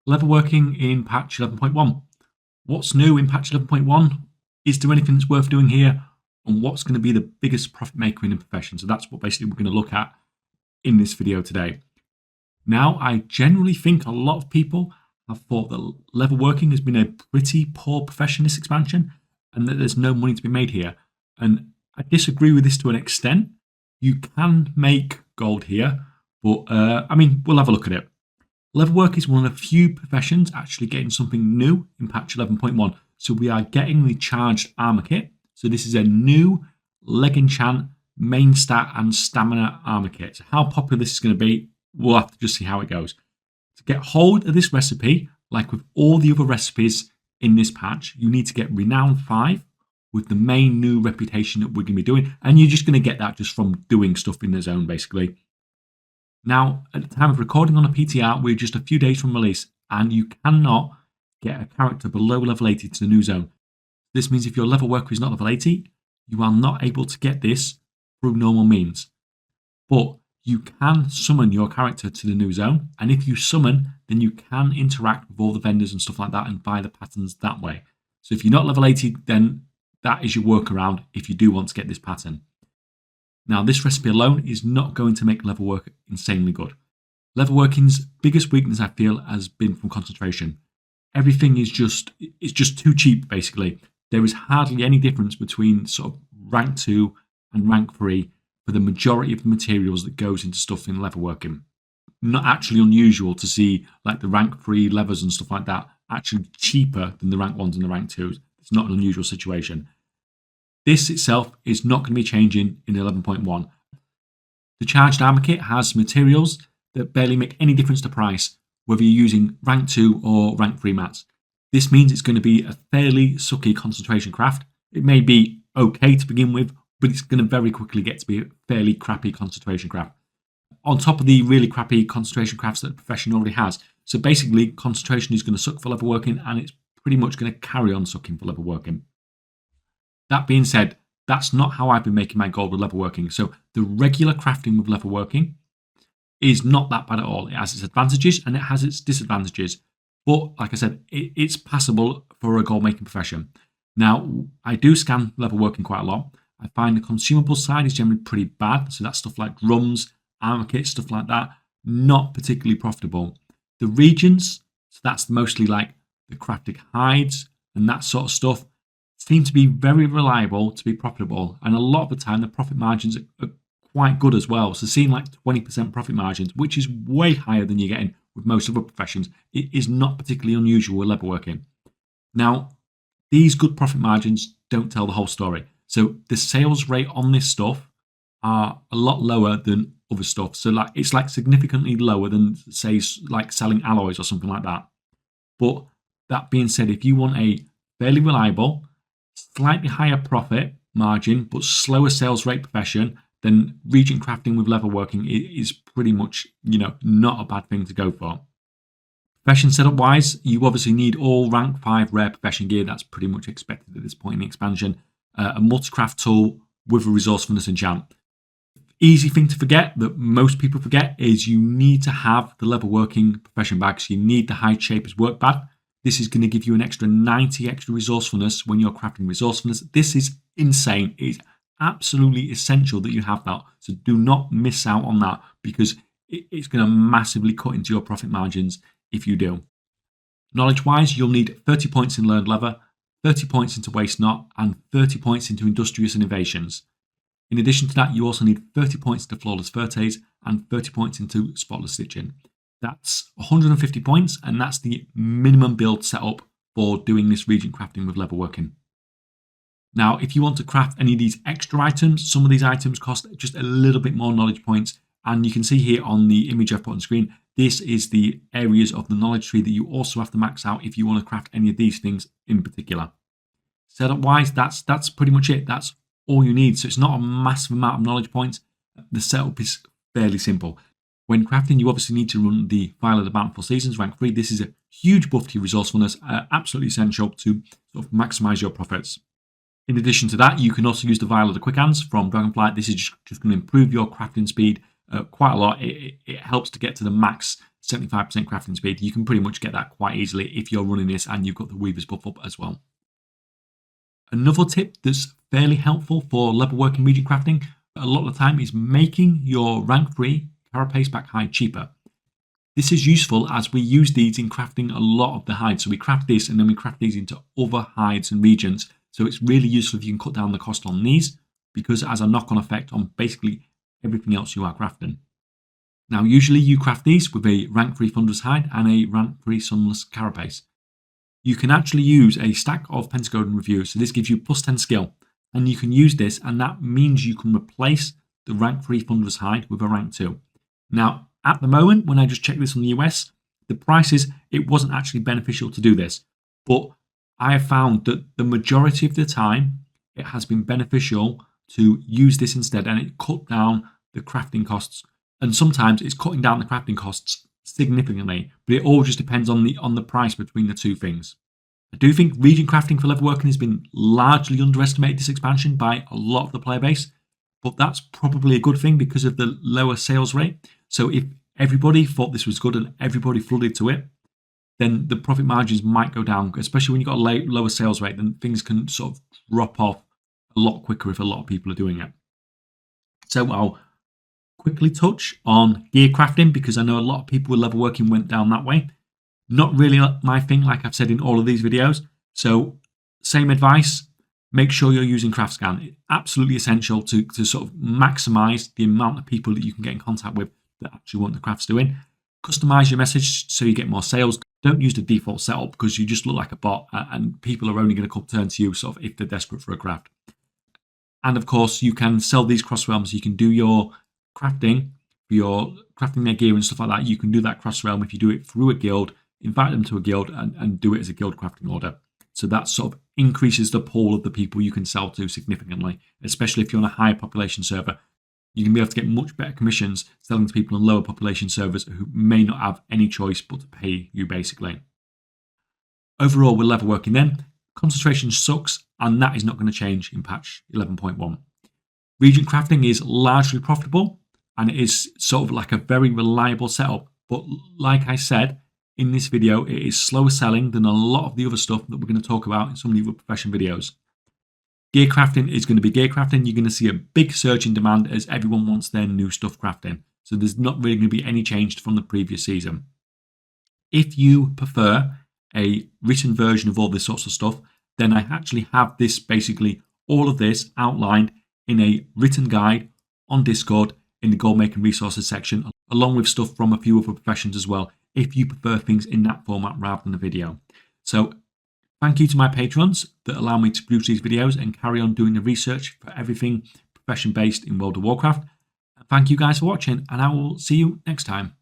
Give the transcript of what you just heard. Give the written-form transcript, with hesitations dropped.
Leatherworking in patch 11.1. What's new in patch 11.1? Is there anything that's worth doing here? And what's going to be the biggest profit maker in the profession? So that's what basically we're going to look at in this video today. Now, I generally think a lot of people have thought that leatherworking has been a pretty poor profession this expansion and that there's no money to be made here. And I disagree with this to an extent. You can make gold here, but we'll have a look at it. Leatherwork is one of the few professions actually getting something new in patch 11.1. So we are getting the charged armor kit. So this is a new leg enchant, main stat and stamina armor kit. So how popular this is going to be, we'll have to just see how it goes. To get hold of this recipe, like with all the other recipes in this patch, you need to get Renown 5 with the main new reputation that we're going to be doing. And you're just going to get that just from doing stuff in the zone, basically. Now, at the time of recording on a PTR, we're just a few days from release, and you cannot get a character below level 80 to the new zone. This means if your level worker is not level 80, you are not able to get this through normal means. But you can summon your character to the new zone, and if you summon, then you can interact with all the vendors and stuff like that and buy the patterns that way. So if you're not level 80, then that is your workaround if you do want to get this pattern. Now, this recipe alone is not going to make leatherwork insanely good. Leatherworking's biggest weakness, I feel, has been from concentration. Everything is just too cheap, basically. There is hardly any difference between sort of rank 2 and rank 3 for the majority of the materials that goes into stuff in leatherworking. Not actually unusual to see like the rank 3 leathers and stuff like that actually cheaper than the rank 1s and the rank 2s. It's not an unusual situation. This itself is not going to be changing in 11.1. The charged armor kit has materials that barely make any difference to price, whether you're using rank 2 or rank 3 mats. This means it's going to be a fairly sucky concentration craft. It may be okay to begin with, but it's going to very quickly get to be a fairly crappy concentration craft. On top of the really crappy concentration crafts that the profession already has. So basically, concentration is going to suck for leatherworking, and it's pretty much going to carry on sucking for leatherworking. That being said, that's not how I've been making my gold with leatherworking. So the regular crafting with leatherworking is not that bad at all. It has its advantages and it has its disadvantages. But like I said, it's passable for a gold making profession. Now, I do scan leatherworking quite a lot. I find the consumable side is generally pretty bad. So that's stuff like drums, armor kits, stuff like that. Not particularly profitable. The reagents, so that's mostly like the crafted hides and that sort of stuff, seem to be very reliable to be profitable, and a lot of the time the profit margins are quite good as well. So seeing like 20% profit margins, which is way higher than you're getting with most other professions, it is not particularly unusual with leatherworking. Now, these good profit margins don't tell the whole story. So the sales rate on this stuff are a lot lower than other stuff. So it's significantly lower than, say, like selling alloys or something like that. But that being said, if you want a fairly reliable, slightly higher profit margin but slower sales rate profession, then regent crafting with leatherworking is pretty much, not a bad thing to go for. Profession setup wise, you obviously need all rank 5 rare profession gear. That's pretty much expected at this point in the expansion. A multi-craft tool with a resourcefulness enchant. Easy thing to forget that most people forget is you need to have the leatherworking profession bag. So you need the hide shapers work bag. This is going to give you an extra 90 extra resourcefulness when you're crafting resourcefulness. This is insane. It's absolutely essential that you have that. So do not miss out on that, because it's going to massively cut into your profit margins if you do. Knowledge-wise, you'll need 30 points in learned leather, 30 points into waste knot, and 30 points into industrious innovations. In addition to that, you also need 30 points into flawless vertes and 30 points into spotless stitching. That's 150 points, and that's the minimum build setup for doing this regent crafting with leatherworking. Now, if you want to craft any of these extra items, some of these items cost just a little bit more knowledge points. And you can see here on the image I've put on screen, this is the areas of the knowledge tree that you also have to max out if you want to craft any of these things in particular. Setup-wise, that's pretty much it. That's all you need. So it's not a massive amount of knowledge points. The setup is fairly simple. When crafting, you obviously need to run the File of the Bountiful Seasons, rank 3. This is a huge buff to your resourcefulness, absolutely essential to sort of maximize your profits. In addition to that, you can also use the Vial of the Quick Hands from Dragonflight. This is just going to improve your crafting speed quite a lot. It helps to get to the max 75% crafting speed. You can pretty much get that quite easily if you're running this and you've got the Weaver's buff up as well. Another tip that's fairly helpful for leatherworking region crafting a lot of the time is making your rank 3 carapace back hide cheaper. This is useful as we use these in crafting a lot of the hides. So we craft this and then we craft these into other hides and regions. So it's really useful if you can cut down the cost on these, because it has a knock-on effect on basically everything else you are crafting. Now, usually you craft these with a rank 3 thunderous hide and a rank 3 sunless carapace. You can actually use a stack of Pentagon reviews. So this gives you plus 10 skill, and you can use this, and that means you can replace the rank 3 thunderous hide with a rank 2. Now, at the moment, when I just checked this on the US, the prices, it wasn't actually beneficial to do this, but I have found that the majority of the time it has been beneficial to use this instead, and it cut down the crafting costs. And sometimes it's cutting down the crafting costs significantly, but it all just depends on the price between the two things. I do think region crafting for leatherworking has been largely underestimated this expansion by a lot of the player base, but that's probably a good thing because of the lower sales rate. So if everybody thought this was good and everybody flooded to it, then the profit margins might go down, especially when you've got a lower sales rate, then things can sort of drop off a lot quicker if a lot of people are doing it. So I'll quickly touch on gear crafting because I know a lot of people with leatherworking went down that way. Not really my thing, like I've said in all of these videos. So same advice, make sure you're using CraftScan. It's absolutely essential to sort of maximize the amount of people that you can get in contact with that actually want the crafts doing. Customize your message so you get more sales. Don't use the default setup because you just look like a bot and people are only going to turn to you sort of if they're desperate for a craft. And of course, you can sell these cross realms. You can do your crafting, your crafting their gear and stuff like that. You can do that cross realm if you do it through a guild, invite them to a guild and do it as a guild crafting order. So that sort of increases the pool of the people you can sell to significantly, especially if you're on a higher population server. You can be able to get much better commissions selling to people on lower population servers who may not have any choice but to pay you basically. Overall, with leatherworking then, concentration sucks, and that is not going to change in patch 11.1. Region crafting is largely profitable, and it is sort of like a very reliable setup. But like I said in this video, it is slower selling than a lot of the other stuff that we're going to talk about in some of the other profession videos. Gear crafting is going to be gear crafting. You're going to see a big surge in demand as everyone wants their new stuff crafting. So there's not really going to be any change from the previous season. If you prefer a written version of all this sorts of stuff, then I actually have this basically all of this outlined in a written guide on Discord in the gold making resources section, along with stuff from a few other professions as well, if you prefer things in that format rather than a video. So thank you to my patrons that allow me to produce these videos and carry on doing the research for everything profession based in World of Warcraft. Thank you guys for watching, and I will see you next time.